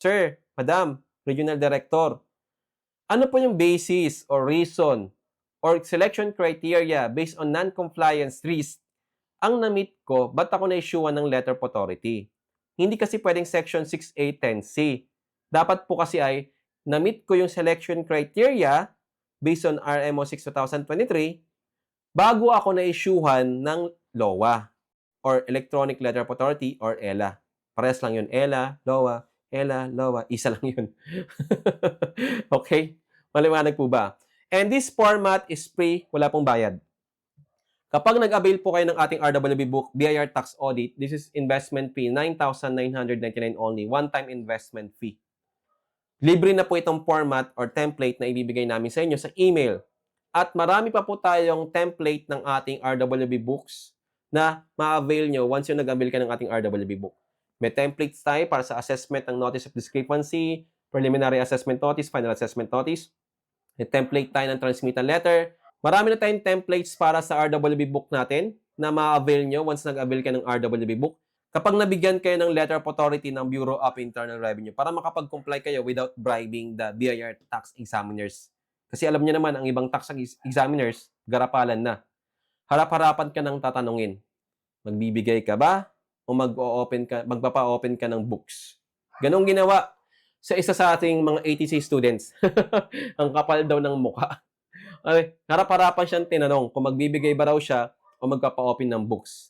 Sir, Madam, Regional Director, ano po yung basis or reason or selection criteria based on non-compliance risk ang na-meet ko, ba't ako na-issuean ng letter of authority? Hindi kasi pwedeng Section 6A, 10C. Dapat po kasi ay na-meet ko yung selection criteria based on RMO 6 2023 bago ako na-issuehan ng LOA or Electronic Letter of Authority or ELA. Parehas lang yun. ELA, LOA, isa lang yun. Okay? Maliwanag po ba? And this format is free, wala pong bayad. Kapag nag-avail po kayo ng ating RWB book, BIR Tax Audit, this is investment fee, 9,999 only, one-time investment fee. Libre na po itong format or template na ibibigay namin sa inyo sa email. At marami pa po tayong template ng ating RWB books na ma-avail nyo once yung nag-avail ka ng ating RWB book. May templates tayo para sa assessment ng Notice of Discrepancy, Preliminary Assessment Notice, Final Assessment Notice. May template tayo ng Transmittal Letter. Marami na tayong templates para sa RWB book natin na ma-avail nyo once nag-avail ka ng RWB book. Kapag nabigyan kayo ng letter of authority ng Bureau of Internal Revenue para makapag-comply kayo without bribing the BIR tax examiners. Kasi alam niyo naman, ang ibang tax examiners, garapalan na. Harap-harapan ka nang tatanungin. Magbibigay ka ba o magpapa-open ka ng books? Ganong ginawa sa isa sa ating mga ATC students. Ang kapal daw ng mukha. Ay, harap-harapan siyang tinanong kung magbibigay ba raw siya o magpapa-open ng books.